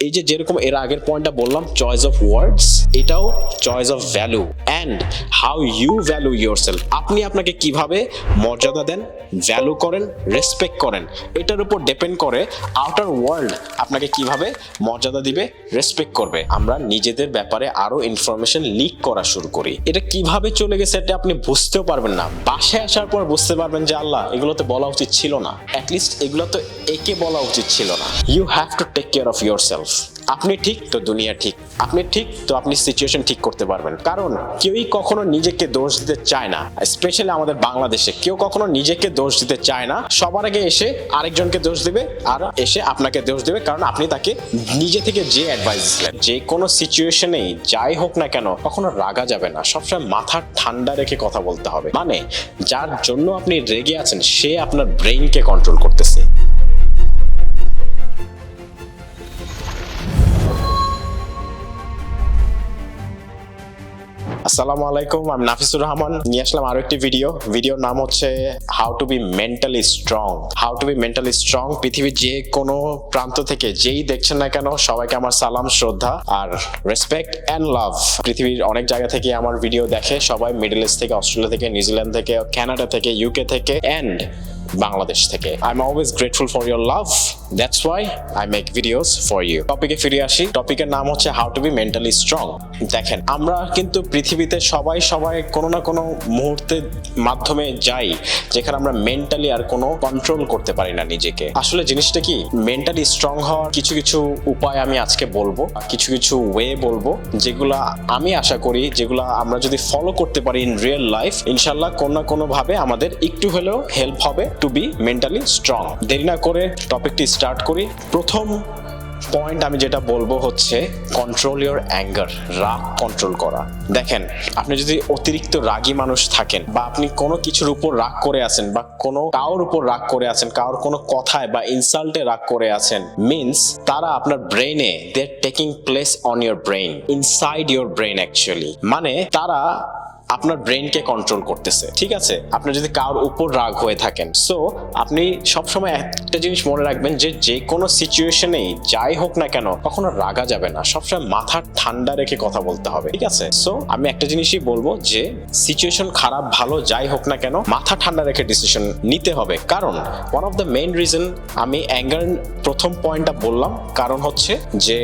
এই যে যেরকম এর আগের পয়েন্টটা বললাম, চয়েস অফ ওয়ার্ডস, এটাও choice of value and how you value yourself. আপনি আপনাকে কিভাবে মর্যাদা দেন, ভ্যালু করেন, রেসপেক্ট করেন, এটার উপর ডিপেন্ড করে আউটার ওয়ার্ল্ড আপনাকে কিভাবে মর্যাদা দিবে, রেসপেক্ট করবে। আমরা নিজেদের ব্যাপারে আরো ইনফরমেশন লিক করা শুরু করি। এটা কিভাবে চলে গেছে এটা আপনি বুঝতেও পারবেন না। বাসায় আসার পর বুঝতে পারবেন যে আল্লাহ, এগুলো তো বলা উচিত ছিল না, অ্যাটলিস্ট এগুলো তো একে বলা উচিত ছিল না। You have to take care of yourself. আপনি ঠিক তো দুনিয়া ঠিক, আপনি ঠিক তো আপনি সিচুয়েশন ঠিক করতে পারবেন। কারণ কেউই কখনো নিজেকে দোষ দিতে চায় না, স্পেশালি আমাদের বাংলাদেশে কেউ কখনো নিজেকে দোষ দিতে চায় না। সবার আগে এসে আরেকজনকে দোষ দিবে আর এসে আপনাকে দোষ দিবে, কারণ আপনি তাকে নিজে থেকে যে অ্যাডভাইস দিলেন। যে কোনো সিচুয়েশনেই যাই হোক না কেন কখনো রাগা যাবে না, সবসময় মাথা ঠান্ডা রেখে কথা বলতে হবে। মানে যার জন্য আপনি রেগে আছেন সে আপনার ব্রেইনকে কন্ট্রোল করতেছে। আসসালামু আলাইকুম, আমি নাফিসুর রহমান। নিয়ে আসলাম আরো একটি ভিডিওর নাম হচ্ছে how to be mentally strong. How to be mentally strong. পৃথিবীর যে কোনো প্রান্ত থেকে যেই দেখছেন না কেন সবাইকে আমার সালাম, শ্রদ্ধা আর রেসপেক্ট অ্যান্ড লাভ। পৃথিবীর অনেক জায়গা থেকে আমার ভিডিও দেখে সবাই, মিডল ইস্ট থেকে, অস্ট্রেলিয়া থেকে, নিউজিল্যান্ড থেকে, কানাডা থেকে, ইউকে থেকে অ্যান্ড বাংলাদেশ থেকে। I'm always grateful for your love. That's why I make videos for you. টপিকে ফিরে আসি। টপিকের নাম হচ্ছে how to be mentally strong. দেখেন, আমরা কিন্তু পৃথিবীতে সবাই কোনো না কোনো মুহূর্তের মাধ্যমে যাই যেখানে আমরা মেন্টালি আর কোনো কন্ট্রোল করতে পারি না নিজেকে। আসলে জিনিসটা কি, মেন্টালি স্ট্রং হওয়ার কিছু কিছু উপায় আমি আজকে বলবো, কিছু কিছু ওয়ে বলবো, যেগুলা আমি আশা করি যেগুলা আমরা যদি ফলো করতে পারি ইন রিয়েল লাইফ, ইনশাল্লাহ কোনো না কোনো ভাবে আমাদের একটু হলেও হেল্প হবে টু বি মেন্টালি স্ট্রং। দেরি না করে টপিকটি স্টার্ট করি। প্রথম পয়েন্ট আমি যেটা বলবো হচ্ছে কন্ট্রোল ইওর অ্যাঙ্গার। রাগ কন্ট্রোল করা। দেখেন, আপনি যদি অতিরিক্ত রাগী মানুষ থাকেন বা আপনি কোনো কিছুর উপর রাগ করে আছেন বা কোনো কারোর উপর রাগ করে আছেন, কারোর কোনো কথায় বা ইনসাল্টে রাগ করে আছেন, মিনস তারা আপনার ব্রেইনে, they are taking place on your brain, inside your brain actually. মানে তারা আপনার ব্রেইনকে কন্ট্রোল করতেছে। ঠিক আছে, আপনি যদি কারোর উপর রাগ হয়ে থাকেন, সো আপনি সবসময় একটা জিনিস মনে রাখবেন যে কোনো সিচুয়েশনেই যাই হোক না কেন কখনো রাগা যাবে না, সবসময় মাথা ঠান্ডা রেখে কথা বলতে হবে। ঠিক আছে, সো আমি একটা জিনিসই বলবো যে সিচুয়েশন খারাপ ভালো যাই হোক না কেন মাথা ঠান্ডা রেখে ডিসিশন নিতে হবে। কারণ one of the main reason আমি অ্যাঙ্গার প্রথম পয়েন্টটা বললাম, কারণ হচ্ছে যে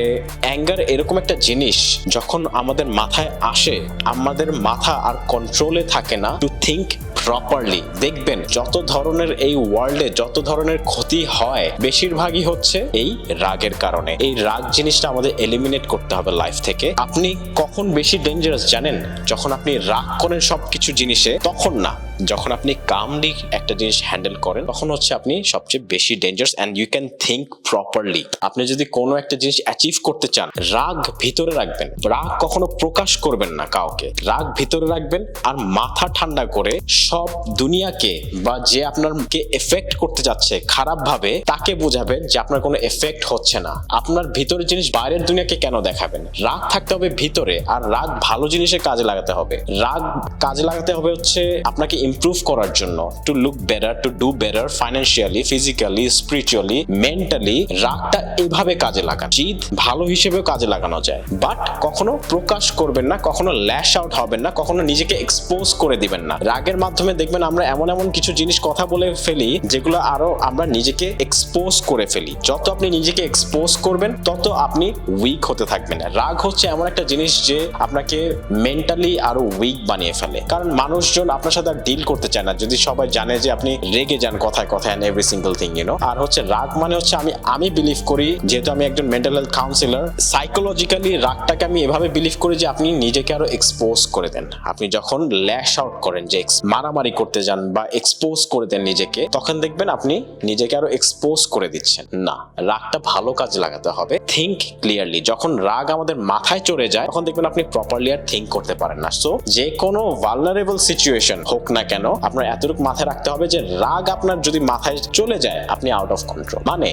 অ্যাঙ্গার এরকম একটা জিনিস যখন আমাদের মাথায় আসে, আমাদের মাথা আর কন্ট্রোলে থাকে না টু থিঙ্ক প্রপারলি। দেখবেন যত ধরনের এই ওয়ার্ল্ডে যত ধরনের ক্ষতি হয় বেশিরভাগই হচ্ছে এই রাগের কারণে। এই রাগ জিনিসটা আমাদের এলিমিনেট করতে হবে লাইফ থেকে। আপনি কখন বেশি ডেঞ্জারাস জানেন? যখন আপনি রাগ করেন সবকিছু জিনিসে, তখন না। যখন আপনি কামলি একটা জিনিস হ্যান্ডেল করেন তখন হচ্ছে আপনি সবচেয়ে বেশি dangerous and you can think properly. আপনি যদি কোনো একটা জিনিস অ্যাচিভ করতে চান, রাগ ভিতরে রাখবেন, রাগ কখনো প্রকাশ করবেন না কাউকে, রাগ ভিতরে রাখবেন আর মাথা ঠান্ডা করে সব দুনিয়াকে বা যে আপনাকে এফেক্ট করতে যাচ্ছে খারাপ ভাবে তাকে বোঝাবেন যে আপনার কোনো এফেক্ট হচ্ছে না। আপনার ভিতরের জিনিস বাইরের দুনিয়াকে কেন দেখাবেন? রাগ থাকতে হবে ভিতরে, আর রাগ ভালো জিনিসে কাজে লাগাতে হবে। রাগ কাজে লাগাতে হবে হচ্ছে আপনাকে ইমপ্রুভ করার জন্য, to look better, to do better financially, physically, spiritually, mentally. রাগটা এভাবে কাজে লাগান, জিদ ভালো হিসেবেও কাজে লাগানো যায়, বাট কখনো প্রকাশ করবেন না, কখনো ল্যাশ আউট হবেন না, কখনো নিজেকে এক্সপোজ করে দিবেন না। রাগের মাধ্যমে দেখবেন আমরা এমন কিছু জিনিস কথা বলে ফেলি যেগুলো আরো আমরা নিজেকে এক্সপোজ করে ফেলি। যত আপনি নিজেকে এক্সপোজ করবেন তত আপনি উইক হতে থাকবেন। রাগ হচ্ছে এমন একটা জিনিস যে আপনাকে মেন্টালি আরো উইক বানিয়ে ফেলে, কারণ মানুষজন আপনার সাথে ডিল করতে চায় না যদি সবাই জানে যে আপনি রেগে যান কথায় কথায় and every single thing, you know. আর হচ্ছে রাগ মানে হচ্ছে আমি বিলিভ করি, যেহেতু আমি একজন মেন্টাল হেলথ কাউন্সিলর, সাইকোলজিক্যালি রাগটাকে আমি এভাবে বিলিভ করি যে আপনি নিজেকে আরো এক্সপোজ করে দেন। আপনি যখন ল্যাশ আউট করেন, যে মারামারি করতে যান বা এক্সপোজ করে দেন নিজেকে, তখন দেখবেন আপনি নিজেকে আরো এক্সপোজ করে দিচ্ছেন। না, রাগটা ভালো কাজে লাগাতে হবে। Think clearly. যখন রাগ আমাদের মাথায় চড়ে যায় তখন দেখবেন আপনি প্রপারলি আর থিঙ্ক করতে পারেন না। সো যে কোনো ভালনারেবল সিচুয়েশন হোক না না কেন আপনার এতটুকু মাথায় রাখতে হবে যে রাগ আপনার যদি মাথায় চলে যায় আপনি আউট অফ কন্ট্রোল, মানে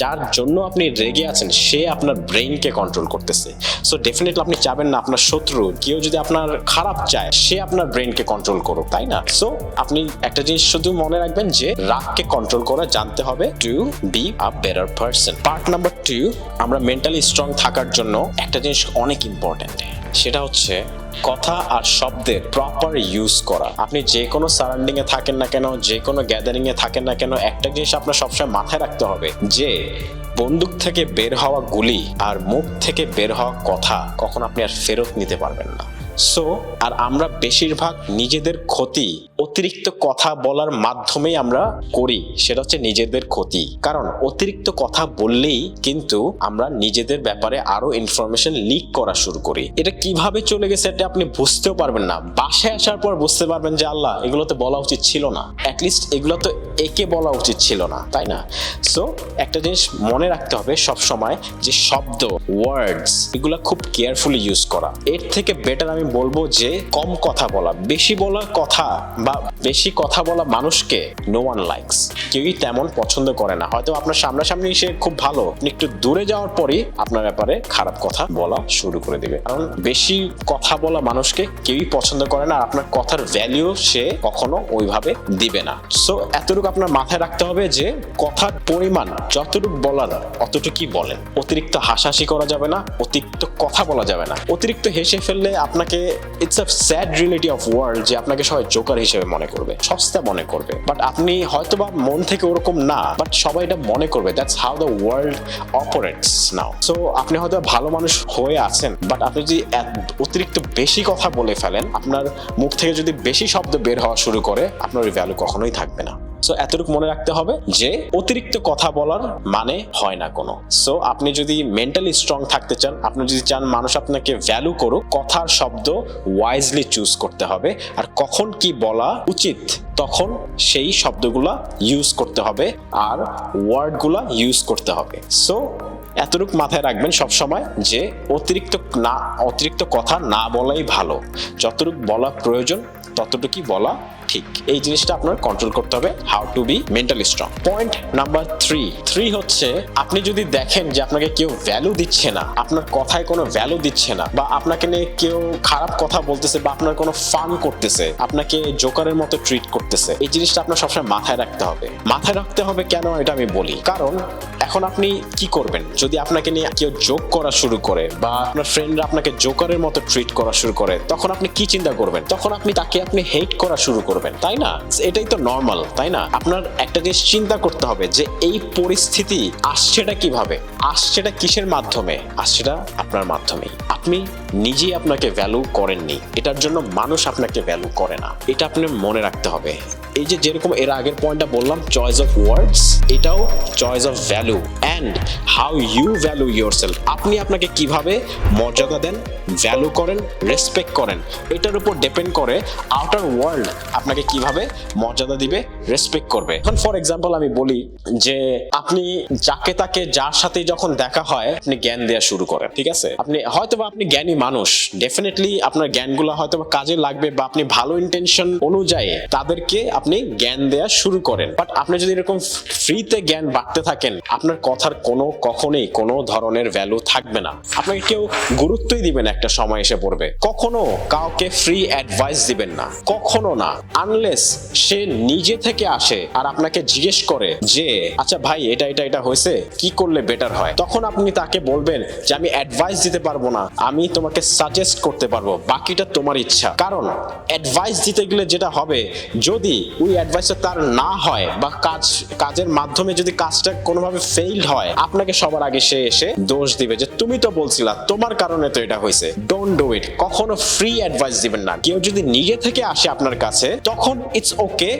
যার জন্য আপনি রেগে আছেন সে আপনার ব্রেইনকে কন্ট্রোল করতেছে। সো ডেফিনেটলি আপনি চাবেন না আপনার শত্রু কেউ যদি আপনার খারাপ চায় সে আপনার ব্রেইনকে কন্ট্রোল করুক, তাই না? সো আপনি একটা জিনিস শুধু মনে রাখবেন যে রাগকে কন্ট্রোল করা জানতে হবে to be a better person. Part number 2, আমরা মেন্টালি স্ট্রং থাকার জন্য একটা জিনিস অনেক ইম্পর্টেন্ট, সেটা হচ্ছে কথা আর শব্দের প্রপার ইউজ করা। আপনি যে কোনো সারাউন্ডিং এ থাকেন না কেন, যে কোনো গ্যাদারিং এ থাকেন না কেন, একটা জিনিস আপনার সবসময় মাথায় রাখতে হবে যে বন্দুক থেকে বের হওয়া গুলি আর মুখ থেকে বের হওয়া কথা কখন আপনি আর ফেরত নিতে পারবেন না। সো আর আমরা বেশিরভাগ নিজেদের ক্ষতি অতিরিক্ত কথা বলার মাধ্যমেই আমরা করি, সেটা হচ্ছে নিজেদের ক্ষতি। কারণ অতিরিক্ত কথা বললেই কিন্তু আমরা নিজেদের ব্যাপারে আরো ইনফরমেশন লিক করা শুরু করি। এটা কিভাবে চলে গেছে এটা আপনি বুঝতেও পারবেন না, বাসায় আসার পর বুঝতে পারবেন যে আল্লাহ এগুলো তো বলা উচিত ছিল না, অ্যাটলিস্ট এগুলো তো একে বলা উচিত ছিল না, তাই না? সো একটা জিনিস মনে রাখতে হবে সব সময় যে শব্দ, ওয়ার্ডস, এগুলো খুব কেয়ারফুলি ইউজ করা। এর থেকে বেটার আমি বলবো যে কম কথা বলা। বেশি বলা কথা বা বেশি কথা বলা মানুষকে নো ওয়ান লাইকস, কেউই তেমন পছন্দ করে না। হয়তো আপনার সামনাসামনি সে খুব ভালো, আপনি একটু দূরে যাওয়ার পরই আপনার ব্যাপারে খারাপ কথা বলা শুরু করে দিবে। কারণ বেশি কথা বলা মানুষকে কেউই পছন্দ করে না, আর আপনার কথার ভ্যালু সে কখনো ওইভাবে দিবে না। সো এতটুকু আপনার মাথায় রাখতে হবে যে কথার পরিমাণ যতটুকু বলার অতটুকুই বলেন। অতিরিক্ত হাসাহাসি করা যাবে না, অতিরিক্ত কথা বলা যাবে না। অতিরিক্ত হেসে ফেললে আপনাকে it's a sad reality of world যে আপনাকে সবাই জোকার হিসেবে মনে করবে, সস্তা মনে করবে। বাট আপনি হয়তোবা মন থেকে ওরকম না, বাট সবাই এটা মনে করবে। That's how the world operates now. So আপনি হয়তো ভালো মানুষ হয়ে আছেন, বাট আপনি যদি অতিরিক্ত বেশি কথা বলে ফেলেন, আপনার মুখ থেকে যদি বেশি শব্দ বের হওয়া শুরু করে, আপনার ওই ভ্যালু কখনোই থাকবে না। সো এতটুকু মনে রাখতে হবে যে অতিরিক্ত কথা বলার মানে হয় না কোনো। সো আপনি যদি মেন্টালি স্ট্রং থাকতে চান, আপনি যদি চান মানুষ আপনাকে ভ্যালু করুক, কথার শব্দ ওয়াইজলি চুজ করতে হবে। আর কখন কি বলা উচিত তখন সেই শব্দগুলা ইউজ করতে হবে আর ওয়ার্ডগুলা ইউজ করতে হবে। সো এতটুকু মাথায় রাখবেন সবসময় যে অতিরিক্ত কথা না বলাই ভালো। যতটুকু বলা প্রয়োজন ততটুকুই বলা ঠিক। এই জিনিসটা আপনার কন্ট্রোল করতে হবে। How to be mentally strong. Point number 3 হচ্ছে আপনি যদি দেখেন যে আপনাকে কেউ ভ্যালু দিচ্ছে না, আপনার কথায় কোনো ভ্যালু দিচ্ছে না, বা আপনাকে নিয়ে কেউ খারাপ কথা বলতেছে, বা আপনার কোনো ফান করতেছে, আপনাকে জোকারের মতো ট্রিট করতেছে, এই জিনিসটা আপনার সবসময় মাথায় রাখতে হবে। মাথায় রাখতে হবে কেন এটা আমি বলি, কারণ এখন আপনি কি করবেন যদি আপনাকে নিয়ে কেউ জোক করা শুরু করে বা আপনার ফ্রেন্ডরা আপনাকে জোকারের মতো ট্রিট করা শুরু করে, তখন আপনি কি চিন্তা করবেন? তখন আপনি তাকে হেট করা শুরু করবেন, তাই না? এটাই তো নর্মাল, তাই না? আপনার একটা জিনিস চিন্তা করতে হবে যে এই পরিস্থিতি আসছেটা কিভাবে, আসছেটা কিসের মাধ্যমে, আসছেটা আপনার মাধ্যমেই। আপনি নিজেই আপনাকে ভ্যালু করেননি, এটার জন্য মানুষ আপনাকে ভ্যালু করে না। এটা আপনি মনে রাখতে হবে। এই যে যেরকম এর আগের পয়েন্টটা বললাম, চয়েস অফ ওয়ার্ডস, এটাও choice of value and how you value yourself. আপনি আপনাকে কিভাবে মর্যাদা দেন, ভ্যালু করেন, রেসপেক্ট করেন, এটার উপর ডিপেন্ড করে আউটার ওয়ার্ল্ড আপনাকে কিভাবে মর্যাদা দিবে, রেসপেক্ট করবে। এখন ফর এক্সাম্পল আমি বলি যে আপনি যাকে তাকে যার সাথে যখন দেখা হয় আপনি জ্ঞান দেওয়া শুরু করেন, ঠিক আছে? আপনি জ্ঞানী মানুষ, ডেফিনেটলি আপনার জ্ঞানগুলো হয়তো কাজে লাগবে, বা আপনি ভালো ইন্টেনশন অনুযায়ী তাদেরকে আপনি জ্ঞান দেওয়া শুরু করেন। বাট আপনি যদি এরকম ফ্রিতে জ্ঞান বাড়তে থাকেন, আপনার কথার কখনোই কোনো ধরনের ভ্যালু থাকবে না। আপনাকে কেউ গুরুত্বই দিবেন, একটা সময় এসে পড়বে। কখনো কাউকে ফ্রি অ্যাডভাইস দিবেন না, কখনো না, আনলেস সে নিজে থেকে আসে আর আপনাকে জিজ্ঞেস করে যে আচ্ছা ভাই এটা হয়েছে, কি করলে বেটার হয়। তখন আপনি তাকে বলবেন যে আমি অ্যাডভাইস দিতে পারবো না, আমি তোমাকে সাজেস্ট করতে পারবো, বাকিটা তোমার ইচ্ছা। কারণ অ্যাডভাইস দিতে গেলে যেটা হবে, যদি ওই অ্যাডভাইসটা তার না হয় বা কাজের মাধ্যমে যদি কাজটা কোনোভাবে ফেইলড হয়, আপনাকে সবার আগে সে এসে দোষ দিবে যে তুমি তো বলছিলা, তোমার কারণে তো এটা হয়েছে। Don't do it. কখনো ফ্রি অ্যাডভাইস দিবেন না। কেউ যদি নিজে থেকে আসে আপনার কাছে তখন ইটস ওকে,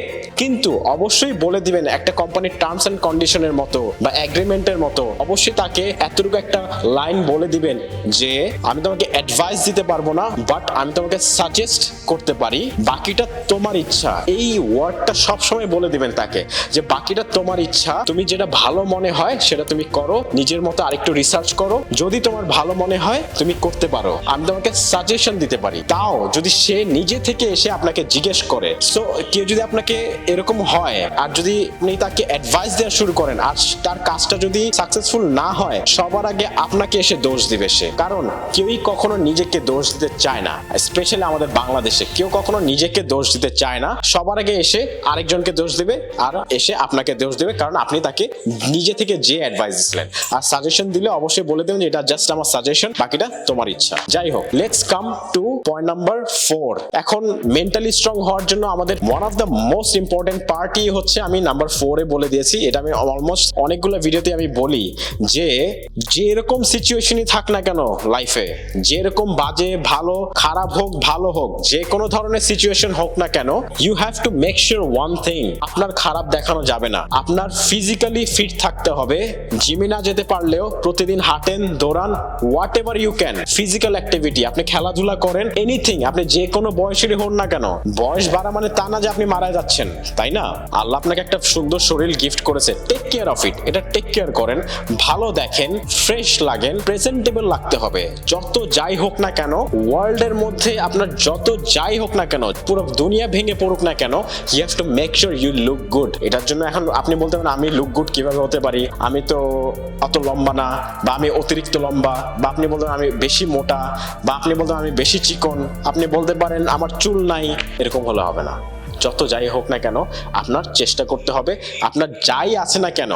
কিন্তু অবশ্যই বলে দিবেন একটা কোম্পানির টার্মস এন্ড কন্ডিশনের মতো বা এগ্রিমেন্টের মতো, অবশ্যই তাকে এতটুকু একটা লাইন বলে দিবেন যে আমি তোমাকে অ্যাডভাইস দিতে পারবো না, বাট আমি তোমাকে সাজেস্ট করতে পারি, বাকিটা তোমার ইচ্ছা। এই ওয়ার্ডটা সবসময় বলে দিবেন তাকে যে বাকিটা তোমার ইচ্ছা, তুমি যেটা ভালো মনে হয় সেটা তুমি করো, নিজের মতো আরেকটু রিসার্চ করো, যদি তোমার ভালো মনে হয় তুমি করতে পারো, আমি তোমাকে সাজেশন দিতে পারি। তাও যদি সে নিজে থেকে এসে আপনাকে জিজ্ঞেস করে, সো কেউ যদি আপনাকে এরকম হয় আর যদি আপনি তাকে অ্যাডভাইস দেওয়া শুরু করেন আর তার কাজটা যদি সাকসেসফুল না হয়, সবার আগে আপনাকে এসে দোষ দিবে সে। কারণ কেউই কখনো নিজেকে দোষ দিতে চায় না, স্পেশালি আমাদের বাংলাদেশে কেউ কখনো নিজেকে দোষ দিতে চায় না, সবার আগে এসে আরেকজনকে দোষ দিবে আর এসে আপনাকে দোষ দিবে, কারণ আপনি তাকে নিজে থেকে যে অ্যাডভাইস দিলেন। আর সাজেশন দিলে অবশ্যই বলে দেবেন যে এটা জাস্ট আমার সাজেশন, বাকিটা তোমার ইচ্ছা। যাই হোক, let's come to point number 4। এখন মেন্টালি স্ট্রং হওয়ার জন্য আমাদের one of the most important পার্টই হচ্ছে, আমি নাম্বার 4-এ বলে দিয়েছি, এটা আমি অলমোস্ট অনেকগুলো ভিডিওতে আমি বলি যে যেরকম সিচুয়েশনই থাক না কেন লাইফে, যেরকম বাজে ভালো খারাপ হোক ভালো হোক, যে কোনো ধরনের সিচুয়েশন হোক না কেন, you have to make sure one thing, আপনার খারাপ দেখানো যাবে না। আপনার ফিজিক্যালি ফিট থাকতে হবে, জিমে না যেতে পারলেও প্রতিদিন হাঁটেন, দৌড়ান, whatever you can, physical activity, আপনি খেলাধুলা করেন, এনিথিং, আপনি যে কোনো বয়সেরই হন না কেন। বয়স বাড়া মানে তা না যে আপনি মারা যাচ্ছেন, তাই না? আল্লাহ আপনাকে একটা সুন্দর শরীর গিফট করেছে, টেক কেয়ার অফ ইট, এটা টেক কেয়ার করেন, ভালো দেখেন, ফ্রেশ লাগেন, প্রেজেন্টেবল লাগতে হবে। যত যাই হোক না কেন, ওয়ার্ল্ডের মধ্যে আপনার যত যাই হোক না কেন, পুরো দুনিয়া ভেঙে পড়ুক না কেন, you have to make sure you look good. এটার জন্য এখন আপনি বলতে পারেন আমি লুক গুড কিভাবে হতে পারি, আমি তো অত লম্বা না, বা আমি অতিরিক্ত লম্বা, বা আপনি বলতে পারেন আমি বেশি মোটা, বা আপনি বলতে পারেন আমি বেশি চিকন, আপনি বলতে পারেন আমার চুল নাই, এরকম হলে হবে না। যত যাই হোক না কেন, আপনার চেষ্টা করতে হবে, আপনার যাই আছে না কেন,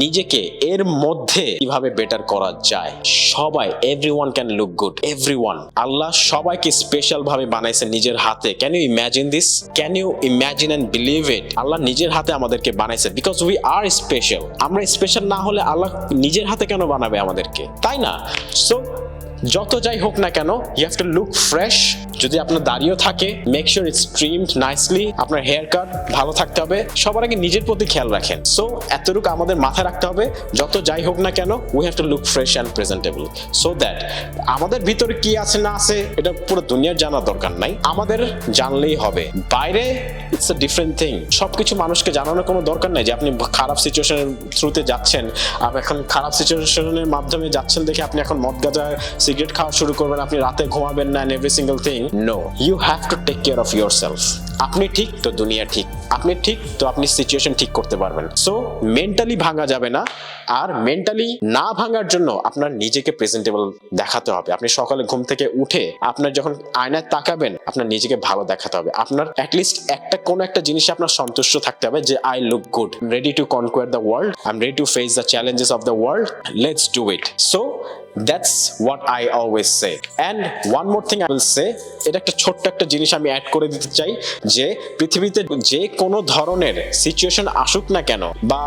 নিজেকে এর মধ্যে কিভাবে বেটার করা যায়। সবাই, everyone can look good, everyone. Allah সবাইকে স্পেশাল ভাবে বানাইছে নিজের হাতে। Can you imagine this? Can you imagine and believe it? Allah নিজের হাতে আমাদেরকে বানাইছে, বিকজ উই আর স্পেশাল। আমরা স্পেশাল না হলে আল্লাহ নিজের হাতে কেন বানাবে আমাদেরকে, তাই না? সো যত যাই হোক না কেন, you have to look fresh. যদি আপনার দাড়িও থাকে, make sure it's trimmed nicely, আপনার হেয়ার কাট ভালো থাকতে হবে। সবার আগে নিজের প্রতি খেয়াল রাখেন। সো এতটুকু আমাদের মাথায় রাখতে হবে, যত যাই হোক না কেন, we have to look fresh and presentable, so that আমাদের ভিতরে কি আছে না আছে এটা পুরো দুনিয়ার জানার দরকার নাই, আমাদের জানলেই হবে। বাইরে ইটস আ ডিফারেন্ট থিং, সবকিছু মানুষকে জানানোর কোনো দরকার নাই যে আপনি খারাপ সিচুয়েশনের থ্রুতে যাচ্ছেন, আপনি এখন খারাপ সিচুয়েশনের মাধ্যমে যাচ্ছেন দেখে আপনি এখন মদ গাঁজা সিগারেট খাওয়া শুরু করবেন, আপনি রাতে ঘুমাবেন না, every single thing. No, you have to take care of yourself. আপনি ঠিক তো দুনিয়া ঠিক, আপনি ঠিক তো আপনি সিচুয়েশন ঠিক করতে পারবেন। সো মেন্টালি ভাঙা যাবে না, আর মেন্টালি না ভাঙার জন্য আপনার নিজেকে প্রেজেন্টেবল দেখাতে হবে। আপনি সকালে ঘুম থেকে উঠে আপনার যখন আয়নায় তাকাবেন, আপনার নিজেকে ভালো দেখাতে হবে। আপনার অ্যাটলিস্ট একটা কোনো একটা জিনিসে আপনার সন্তুষ্ট থাকতে হবে যে I look good, I am ready to conquer the world, I am ready to face the challenges of the world, let's do it. So that's what I always say. And one more thing I will say, এটা একটা ছোট্ট একটা জিনিস আমি add করে দিতে চাই, যে পৃথিবীতে যে কোনো ধরনের সিচুয়েশন আসুক না কেন, বা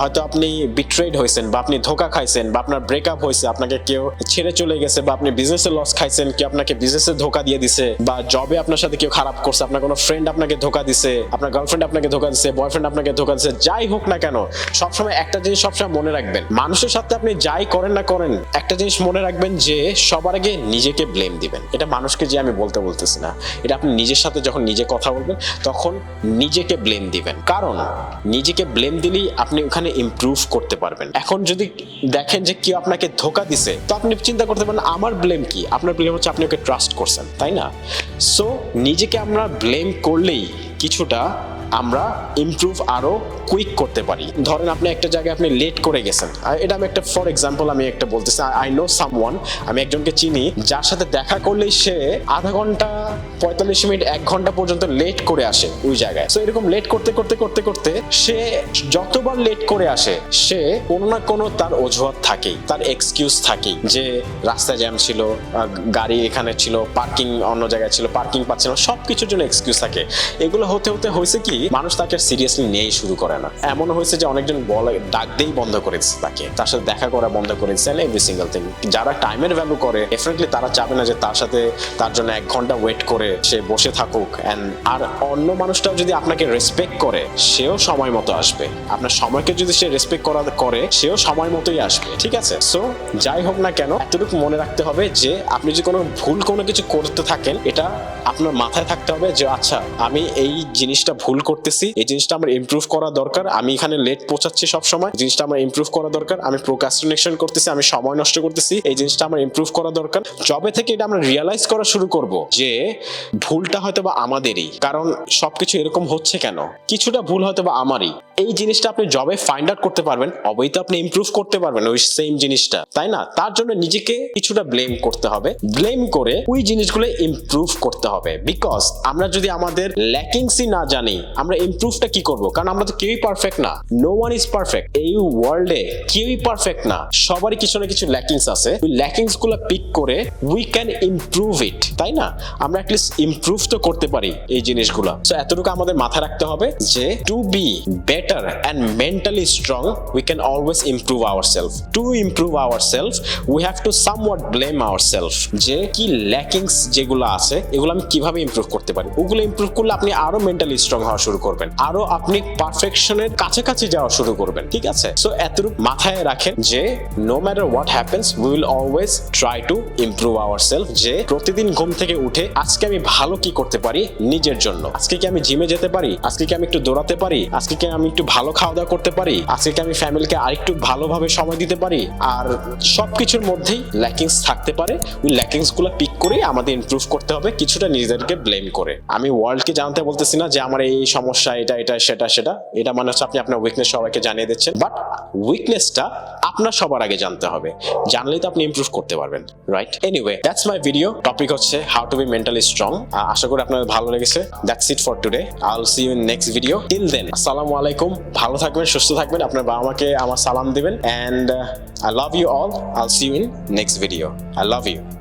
হয়তো আপনি বিট্রেড হয়েছেন, বা আপনি ধোকা খাইছেন, বা আপনার ব্রেকআপ হয়েছে, আপনাকে কেউ ছেড়ে চলে গেছে, বা আপনি বিজনেসে লস খাইছেন, কেউ আপনাকে বিজনেসে ধোকা দিয়ে দিছে, বা জবে আপনার সাথে কেউ খারাপ করছে, আপনার কোনো ফ্রেন্ড আপনাকে ধোকা দিছে, আপনার গার্লফ্রেন্ড আপনাকে ধোকা দিছে, বয়ফ্রেন্ড আপনাকে ধোকা দিছে, যাই হোক না কেন, সবসময় একটা জিনিস সবসময় মনে রাখবেন, মানুষের সাথে আপনি যাই করেন না করেন, একটা জিনিস মনে রাখবেন যে সবার আগে নিজেকে ব্লেম দিবেন। এটা মানুষকে যে আমি বলতেছি না, এটা আপনি নিজের সাথে যখন নিজে কথা বলবেন তখন নিজেকে ব্লেম দিবেন, কারণ নিজেকে ব্লেম দিলেই আপনি ওখানে ইমপ্রুভ করতে পারবেন। এখন যদি দেখেন যে কেউ আপনাকে ধোকা দিছে, তো আপনি চিন্তা করতে পারেন আমার ব্লেম কি? আপনার ব্লেম হচ্ছে আপনি ওকে ট্রাস্ট করছেন, তাই না? সো নিজেকে আমরা ব্লেম করলেই কিছুটা আমরা ইমপ্রুভ আরো কুইক করতে পারি। ধরেন আপনি একটা জায়গায় আপনি লেট করে গেছেন, এটা আমি একটা ফর এক্সাম্পল আমি একটা বলতেছি, আই নো সামওয়ান, আমি একজনকে চিনি যার সাথে দেখা করলেই সে আধা ঘন্টা 45 মিনিট 1 ঘন্টা পর্যন্ত লেট করে আসে ওই জায়গায়। সো এরকম লেট করতে করতে করতে করতে সে যতবার লেট করে আসে, সে কোনো না কোনো তার অজুহাত থাকেই, তার এক্সকিউজ থাকেই, যে রাস্তায় জ্যাম ছিল, গাড়ি এখানে ছিল, পার্কিং অন্য জায়গায় ছিল, পার্কিং পাচ্ছিল, সবকিছুর জন্য এক্সকিউজ থাকে। এগুলো হতে হতে হয়েছে কি, মানুষ তাকে সিরিয়াসলি নিয়েই শুরু করে না। এমন হয়েছে যে অনেকজন বলে ডাক দিয়েই বন্ধ করে দিচ্ছে, তাকে তার সাথে দেখা করা বন্ধ করে দিচ্ছে, এভরি সিঙ্গেল থিং। যারা টাইমের ভ্যালু করে, ডেফিনেটলি তারা চাবে না যে তার সাথে তার জন্য 1 ঘন্টা ওয়েট করে সে বসে থাকুক। আর অন্য মানুষটাও যদি আপনাকে রেসপেক্ট করে, সেও সময় মতো আসবে। আপনার সময়কে যদি সে রেসপেক্ট করে, সেও সময় মতোই আসবে, ঠিক আছে? সো যাই হোক না কেন, এতটুকু মনে রাখতে হবে যে আপনি যদি কোনো কিছু করতে থাকেন, এটা আপনার মাথায় থাকতে হবে যে আচ্ছা, আমি এই জিনিসটা ভুল করতেছি, এই জিনিসটা আমার ইমপ্রুভ করা দরকার, আমি এখানে লেট পৌঁছাচ্ছি সব সময়, জিনিসটা আমার ইমপ্রুভ করা দরকার, আমি প্রোক্রাস্টিনেশন করতেছি, আমি সময় নষ্ট করতেছি, এই জিনিসটা আমার ইমপ্রুভ করা দরকার। যবে থেকে এটা আমরা রিয়ালাইজ করা শুরু করব যে ভুলটা হয়তো বা আমাদেরই, কারণ সবকিছু এরকম হচ্ছে কেন, কিছুটা ভুল হয়তো বা আমারই, এই জিনিসটা আপনি যবে ফাইন্ড আউট করতে পারবেন অবশ্যই তো আপনি ইমপ্রুভ করতে পারবেন ওই সেম জিনিসটা, তাই না? তার জন্য নিজেকে কিছুটা ব্লেম করতে হবে, ব্লেম করে ওই জিনিসগুলো ইমপ্রুভ করতে হবে। বিকজ আমরা যদি আমাদের ল্যাকিংসই না জানি আমরা ইমপ্রুভটা কি করব? কারণ আমরা তো কেউই পারফেক্ট না, নো ওয়ান ইজ পারফেক্ট, এই ওয়ার্ল্ডে কেউই পারফেক্ট না, সবারই কিছু না কিছু ল্যাকিংস আছে, ওই ল্যাকিংস গুলো পিক করে উই ক্যান ইমপ্রুভ ইট, তাই না? আমরা অ্যাটলিস্ট ইমপ্রুভ তো করতে পারি এই জিনিসগুলো। সো এতটুকু আমাদের মাথায় রাখতে হবে যে to be better and mentally strong we can always improve ourselves. To improve ourselves we have to somewhat blame ourselves, যে কি ল্যাকিংস যেগুলো আছে এগুলো আমি কিভাবে ইমপ্রুভ করতে পারি, ওগুলো ইমপ্রুভ করলে আপনি আরো মেন্টালি স্ট্রং হওয়া শুরু করবেন, আরো আপনি পারফেকশনের কাছাকাছি যাওয়া শুরু করবেন, ঠিক আছে? সো এতটুকু মাথায় রাখেন যে no matter what happens we will always try to improve ourselves, যে প্রতিদিন ঘুম থেকে উঠে আজকে আমি ভালো কি করতে পারি নিজের জন্য, আজকে কি আমি জিমে যেতে পারি, আজকে কি আমি একটু দৌড়াতে পারি, আজকে কি আমি একটু ভালো খাওয়া দাওয়া করতে পারি, আজকে কি আমি ফ্যামিলিকে আরেকটু ভালোভাবে সময় দিতে পারি। আর সবকিছুর মধ্যেই ল্যাকিংস থাকতে পারে, ওই ল্যাকিংস গুলো পিক করে আমাদের ইমপ্রুভ করতে হবে, কিছুটা নিজেদেরকে ব্লেম করে। আমি ওয়ার্ল্ডকে জানতে বলতেছি না যে আমার এই সমস্যা, এটা এটা সেটা সেটা, এটা মানে হচ্ছে আপনি আপনার উইকনেস সবাইকে জানিয়ে দিচ্ছেন, বাট উইকনেসটা আপনার সবার আগে জানতে হবে, জানলেই তো আপনি ইমপ্রুভ করতে পারবেন, right? Anyway, that's my video, topic হচ্ছে how to be mentally strong. আশা করি আপনাদের ভালো লেগেছে। That's it for today, I will see you in next video. Till then, আসসালামু আলাইকুম, ভালো থাকবেন, সুস্থ থাকবেন, আপনার বাবা মাকে আমার সালাম দিবেন, and I love you all. I'll see you in next video. I love you.